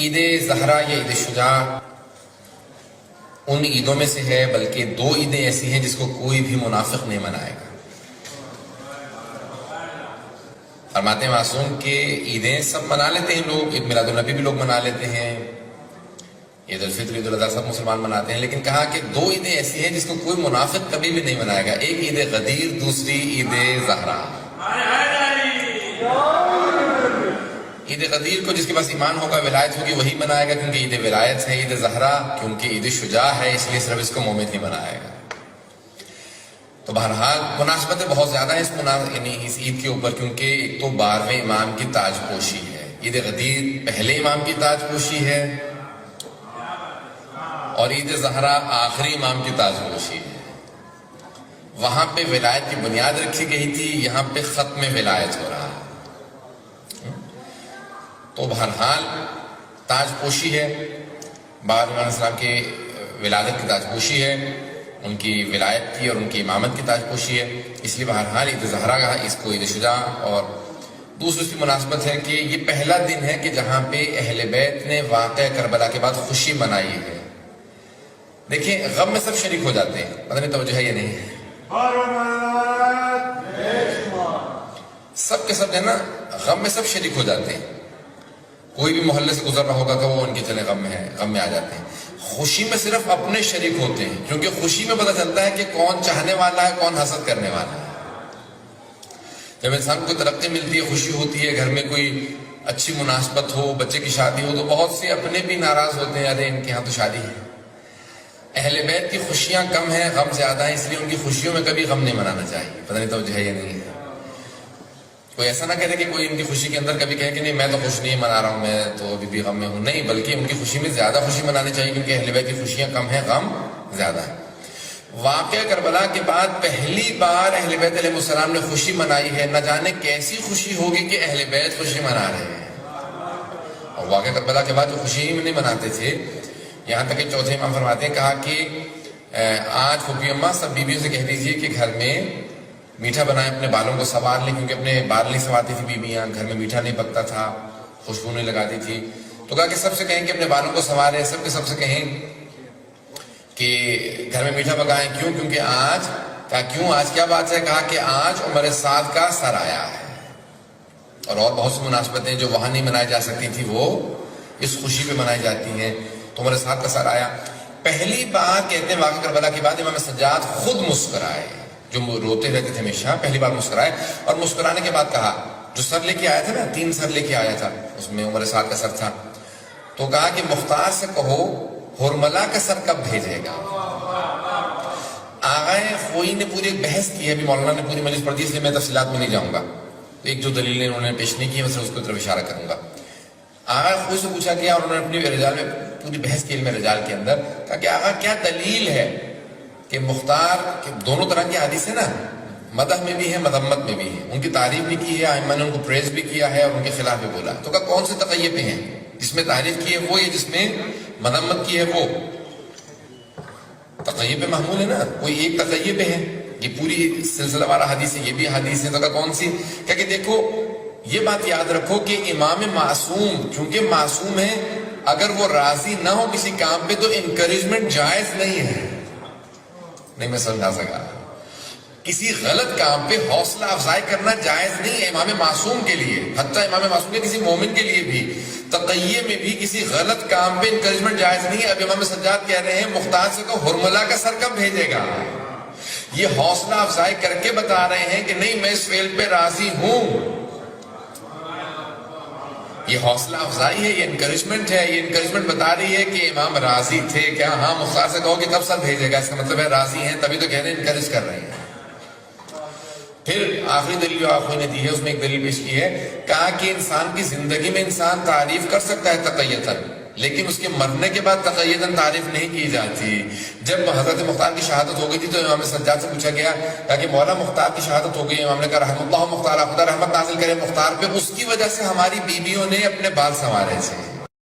عید زہرا یا عید شجاع ان عیدوں میں سے ہے، بلکہ دو عیدیں ایسی ہیں جس کو کوئی بھی منافق نہیں منائے گا۔ فرماتے ہیں معصوم کہ عیدیں سب منا لیتے ہیں لوگ، عید میلاد النبی بھی لوگ منا لیتے ہیں، عید الفطر عید الاضحیٰ سب مسلمان مناتے ہیں، لیکن کہا کہ دو عیدیں ایسی ہیں جس کو کوئی منافق کبھی بھی نہیں منائے گا، ایک عید غدیر، دوسری عید زہرا۔ عید غدیر کو جس کے پاس ایمان ہوگا، ولایت ہوگی، وہی منائے گا کیونکہ عید ولایت ہے۔ عید زہرا کیونکہ عید شجاع ہے، اس لیے صرف اس کو مومن ہی منائے گا۔ تو بہرحال مناسبتیں بہت زیادہ ہیں اس عید کے اوپر، کیونکہ ایک تو 12ویں امام کی تاج پوشی ہے، عید غدیر پہلے امام کی تاج پوشی ہے، اور عید زہرا آخری امام کی تاج پوشی ہے۔ وہاں پہ ولایت کی بنیاد رکھی گئی تھی، یہاں پہ ختم ولایت ہو رہا ہے۔ تو بہرحال تاج پوشی ہے، بعد امام السلام کے ولادت کی تاج پوشی ہے، ان کی ولایت کی اور ان کی امامت کی تاج پوشی ہے، اس لیے بہرحال عید زہرا کا اس کو عید شجاع۔ اور دوسری اس کی مناسبت ہے کہ یہ پہلا دن ہے کہ جہاں پہ اہل بیت نے واقعہ کربلا کے بعد خوشی منائی ہے۔ دیکھیں غم میں سب شریک ہو جاتے ہیں، پتہ نہیں توجہ ہے یا نہیں ہے، سب کے سب ہے نا، غم میں سب شریک ہو جاتے ہیں۔ کوئی بھی محلے سے گزر رہا ہوگا کہ وہ ان کے چلے غم میں آ جاتے ہیں۔ خوشی میں صرف اپنے شریک ہوتے ہیں، کیونکہ خوشی میں پتہ چلتا ہے کہ کون چاہنے والا ہے، کون حسد کرنے والا ہے۔ جب انسان کو ترقی ملتی ہے، خوشی ہوتی ہے، گھر میں کوئی اچھی مناسبت ہو، بچے کی شادی ہو، تو بہت سے اپنے بھی ناراض ہوتے ہیں، ارے ان کے ہاں تو شادی ہے۔ اہل بیت کی خوشیاں کم ہیں، غم زیادہ ہیں، اس لیے ان کی خوشیوں میں کبھی غم نہیں منانا چاہیے۔ پتہ نہیں توجہ ہے یا نہیں ہے، کوئی ایسا نہ کہے کہ کوئی ان کی خوشی کے اندر کبھی کہے کہ نہیں میں تو خوش نہیں منا رہا ہوں، میں تو ابھی بھی غم میں ہوں، نہیں، بلکہ ان کی خوشی میں زیادہ خوشی منانی چاہیے، کیونکہ اہل بیت کی خوشیاں کم ہیں، غم زیادہ ہے۔ واقعہ کربلا کے بعد پہلی بار اہل بیت علیہ السلام نے خوشی منائی ہے، نہ جانے کیسی خوشی ہوگی کہ اہل بیت خوشی منا رہے ہیں۔ اور واقعہ کربلا کے بعد جو خوشی ہی نہیں مناتے تھے، یہاں تک کہ چوتھے امام فرماتے ہیں، کہا کہ آج پھوپھی اماں سب بیویوں سے کہہ دیجئے کہ گھر میں میٹھا بنائیں، اپنے بالوں کو سنوار لیں، کیونکہ اپنے بال نہیں سنوارتی تھی بیویاں، گھر میں میٹھا نہیں پکتا تھا، خوشبو نہیں لگاتی تھی، تو کہا کہ سب سے کہیں کہ اپنے بالوں کو سنواریں، سب کے سب سے کہیں کہ گھر میں میٹھا پکائیں، کیوں؟ کیونکہ آج، کہا کیوں آج کیا بات ہے؟ کہا کہ آج عمر سعد کا سر آیا ہے۔ اور بہت سی مناسبتیں جو وہاں نہیں منائی جا سکتی تھی وہ اس خوشی پہ منائی جاتی ہیں، تو عمر سعد کا سر آیا۔ پہلی بار کہتے ہیں واقعہ کربلا کے بعد امام سجاد خود مسکرائے، جو روتے رہتے تھے ہمیشہ، پہلی بار مسکرائے، اور مسکرانے کے بعد کہا، جو سر لے کے آیا تھا نا، 3 سر لے کے آیا تھا، اس میں عمر سعد کا سر تھا، تو کہا کہ مختار سے کہو ہرملا کا سر کب بھیجے گا۔ آغا خوئی نے پوری ایک بحث کی ہے، ابھی مولانا نے پوری مجلس پڑھ دی، اس لیے میں تفصیلات میں نہیں جاؤں گا، ایک جو دلیلیں انہوں نے پیش نہیں کی میں اس کو طرف اشارہ کروں گا۔ آغا خوئی سے پوچھا گیا، اور انہوں نے اپنی رجال میں پوری بحث کی، علم رجال کے اندر، کہا کہ آغا کیا دلیل ہے کہ مختار کہ دونوں طرح کی حدیث ہے نا، مدح میں بھی ہے، مذمت میں بھی ہے، ان کی تعریف بھی کی ہے، ائمہ نے ان کو پریز بھی کیا ہے اور ان کے خلاف بھی بولا، تو کہا کون سے تقیہ پہ ہیں؟ جس میں تعریف کی ہے وہ، یا جس میں مذمت کی ہے وہ؟ تقیہ پہ محمول ہے نا، کوئی ایک تقیہ پہ ہے، یہ پوری سلسلہ وارہ حدیث ہے، یہ بھی حدیث ہے، تو کہا کون سی؟ کہ دیکھو یہ بات یاد رکھو کہ امام معصوم چونکہ معصوم ہے، اگر وہ راضی نہ ہو کسی کام پہ تو انکریجمنٹ جائز نہیں ہے۔ نہیں میں سمجھا سکا، کسی غلط کام پہ حوصلہ افزائی کرنا جائز نہیں ہے امام معصوم کے لیے، حتیٰ امام معصوم کے کسی مومن کے لیے بھی تقیہ میں بھی کسی غلط کام پہ انکریجمنٹ جائز نہیں ہے۔ اب امام سجاد کہہ رہے ہیں مختار سے کو ہرملا کا سر کب بھیجے گا، یہ حوصلہ افزائی کر کے بتا رہے ہیں کہ نہیں میں اس فعل پہ راضی ہوں، یہ حوصلہ افزائی ہے، یہ انکریجمنٹ ہے، یہ انکریجمنٹ بتا رہی ہے کہ امام راضی تھے، کیا ہاں مختار سے کہو کہ کب سر بھیجے گا، اس کا مطلب ہے راضی ہیں، تبھی تو کہہ رہے ہیں انکریج کر رہے ہیں۔ پھر آخری دلیل جو آخری نے دی ہے اس میں ایک دلیل پیش کی ہے، کہا کہ انسان کی زندگی میں انسان تعریف کر سکتا ہے تقیتاً، لیکن اس کے مرنے کے بعد تقیتاً تعریف نہیں کی جاتی۔ جب حضرت مختار کی شہادت ہو گئی تھی تو امام سجاد سے پوچھا گیا، کہا کہ مولا مختار کی شہادت ہو گئی، امام نے کہا رحم اللہ مختار، خدا رحمت نازل کرے مختار پہ، اس کی وجہ سے ہماری بیویوں نے اپنے بال سنوارے تھے۔